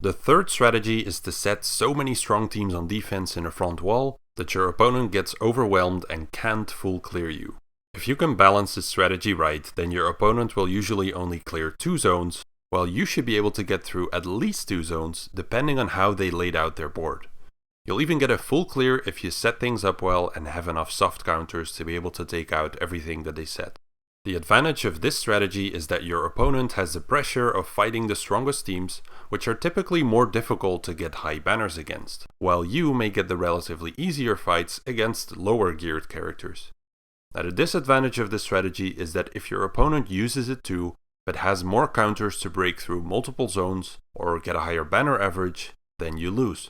The third strategy is to set so many strong teams on defense in the front wall that your opponent gets overwhelmed and can't full clear you. If you can balance this strategy right, then your opponent will usually only clear 2 zones, while you should be able to get through at least 2 zones depending on how they laid out their board. You'll even get a full clear if you set things up well and have enough soft counters to be able to take out everything that they set. The advantage of this strategy is that your opponent has the pressure of fighting the strongest teams, which are typically more difficult to get high banners against, while you may get the relatively easier fights against lower geared characters. Now the disadvantage of this strategy is that if your opponent uses it too, but has more counters to break through multiple zones or get a higher banner average, then you lose.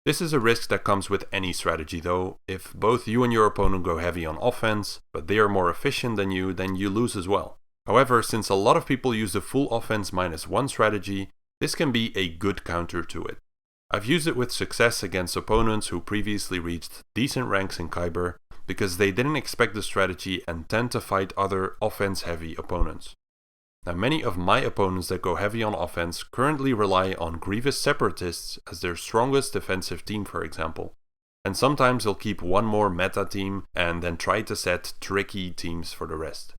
This is a risk that comes with any strategy though. If both you and your opponent go heavy on offense, but they are more efficient than you, then you lose as well. However, since a lot of people use the full offense -1 strategy, this can be a good counter to it. I've used it with success against opponents who previously reached decent ranks in Kyber, because they didn't expect the strategy and tend to fight other offense-heavy opponents. Now, many of my opponents that go heavy on offense currently rely on Grievous Separatists as their strongest defensive team, for example. And sometimes they'll keep one more meta team and then try to set tricky teams for the rest.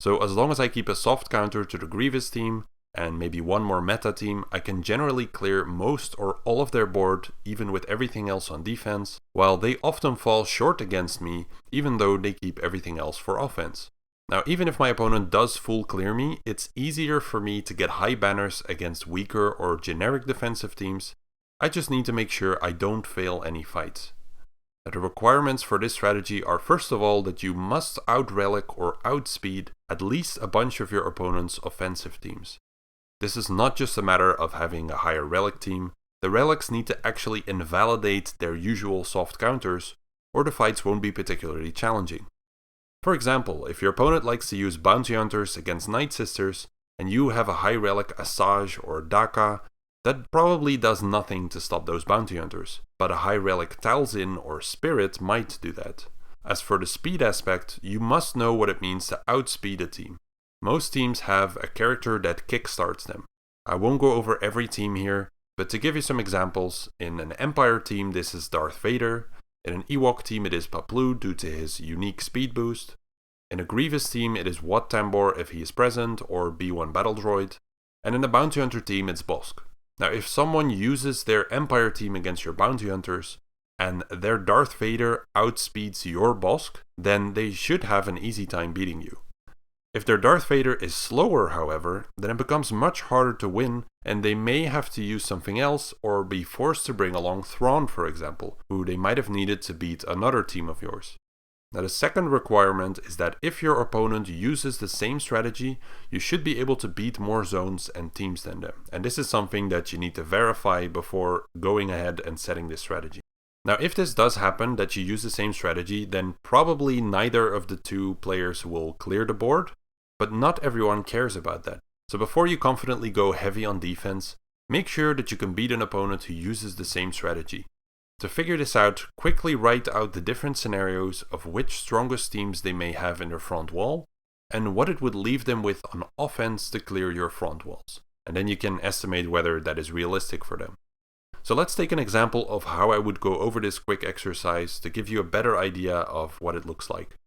So as long as I keep a soft counter to the Grievous team and maybe one more meta team, I can generally clear most or all of their board even with everything else on defense, while they often fall short against me even though they keep everything else for offense. Now, even if my opponent does full clear me, it's easier for me to get high banners against weaker or generic defensive teams. I just need to make sure I don't fail any fights. Now, the requirements for this strategy are first of all that you must out-relic or outspeed at least a bunch of your opponent's offensive teams. This is not just a matter of having a higher relic team, the relics need to actually invalidate their usual soft counters, or the fights won't be particularly challenging. For example, if your opponent likes to use bounty hunters against Night Sisters, and you have a high relic Asajj or Daka, that probably does nothing to stop those bounty hunters, but a high relic Talzin or Spirit might do that. As for the speed aspect, you must know what it means to outspeed a team. Most teams have a character that kickstarts them. I won't go over every team here, but to give you some examples, in an Empire team this is Darth Vader, in an Ewok team it is Paplu due to his unique speed boost, in a Grievous team it is Wat Tambor if he is present or B1 Battle Droid, and in a Bounty Hunter team it's Bosk. Now if someone uses their Empire team against your Bounty Hunters, and their Darth Vader outspeeds your Bosk, then they should have an easy time beating you. If their Darth Vader is slower, however, then it becomes much harder to win, and they may have to use something else or be forced to bring along Thrawn, for example, who they might have needed to beat another team of yours. Now the second requirement is that if your opponent uses the same strategy, you should be able to beat more zones and teams than them, and this is something that you need to verify before going ahead and setting this strategy. Now if this does happen, that you use the same strategy, then probably neither of the two players will clear the board, but not everyone cares about that. So before you confidently go heavy on defense, make sure that you can beat an opponent who uses the same strategy. To figure this out, quickly write out the different scenarios of which strongest teams they may have in their front wall, and what it would leave them with on offense to clear your front walls. And then you can estimate whether that is realistic for them. So let's take an example of how I would go over this quick exercise to give you a better idea of what it looks like.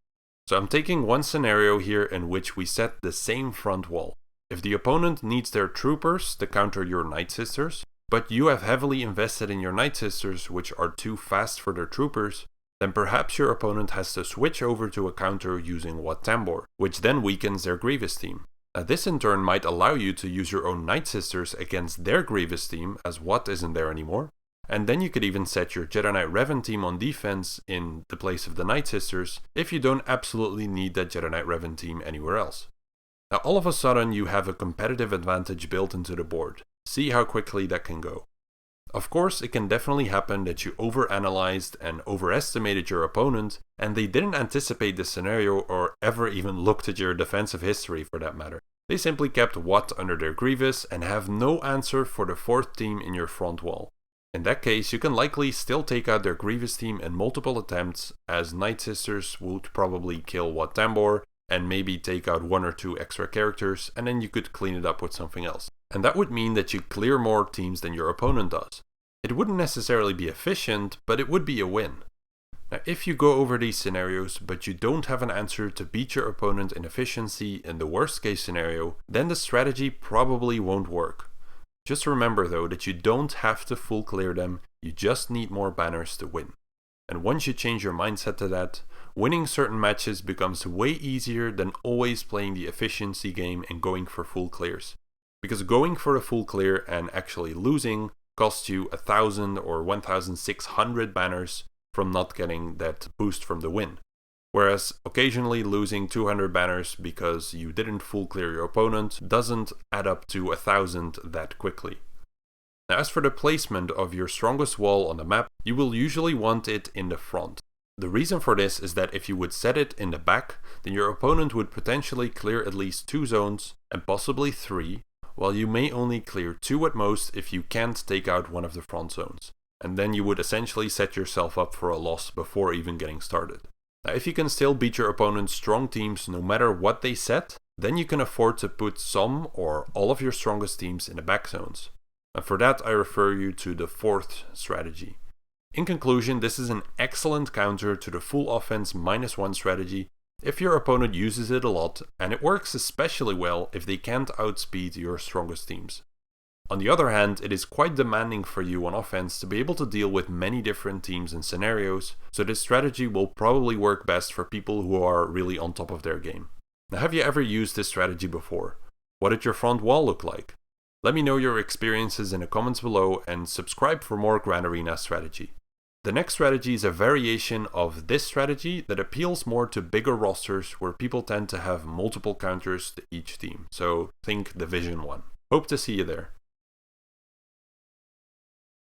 So I'm taking one scenario here in which we set the same front wall. If the opponent needs their troopers to counter your Night Sisters, but you have heavily invested in your Night Sisters which are too fast for their troopers, then perhaps your opponent has to switch over to a counter using Wat Tambor, which then weakens their Grievous team. Now this in turn might allow you to use your own Night Sisters against their Grievous team, as Wat isn't there anymore. And then you could even set your Jedi Knight Revan team on defense in the place of the Night Sisters if you don't absolutely need that Jedi Knight Revan team anywhere else. Now all of a sudden you have a competitive advantage built into the board. See how quickly that can go. Of course, it can definitely happen that you overanalyzed and overestimated your opponent and they didn't anticipate this scenario or ever even looked at your defensive history for that matter. They simply kept Wat under their Grievous and have no answer for the fourth team in your front wall. In that case, you can likely still take out their Grievous team in multiple attempts, as Night Sisters would probably kill Wat Tambor and maybe take out one or two extra characters, and then you could clean it up with something else. And that would mean that you clear more teams than your opponent does. It wouldn't necessarily be efficient, but it would be a win. Now, if you go over these scenarios, but you don't have an answer to beat your opponent in efficiency in the worst case scenario, then the strategy probably won't work. Just remember though that you don't have to full clear them, you just need more banners to win. And once you change your mindset to that, winning certain matches becomes way easier than always playing the efficiency game and going for full clears. Because going for a full clear and actually losing costs you 1,000 or 1,600 banners from not getting that boost from the win. Whereas occasionally losing 200 banners because you didn't full clear your opponent doesn't add up to 1,000 that quickly. Now, as for the placement of your strongest wall on the map, you will usually want it in the front. The reason for this is that if you would set it in the back, then your opponent would potentially clear at least 2 zones and possibly 3, while you may only clear 2 at most if you can't take out one of the front zones. And then you would essentially set yourself up for a loss before even getting started. Now, if you can still beat your opponent's strong teams no matter what they set, then you can afford to put some or all of your strongest teams in the back zones. And for that I refer you to the 4th strategy. In conclusion, this is an excellent counter to the full offense -1 strategy if your opponent uses it a lot, and it works especially well if they can't outspeed your strongest teams. On the other hand, it is quite demanding for you on offense to be able to deal with many different teams and scenarios, so this strategy will probably work best for people who are really on top of their game. Now, have you ever used this strategy before? What did your front wall look like? Let me know your experiences in the comments below and subscribe for more Grand Arena strategy. The next strategy is a variation of this strategy that appeals more to bigger rosters where people tend to have multiple counters to each team, so think Division 1. Hope to see you there.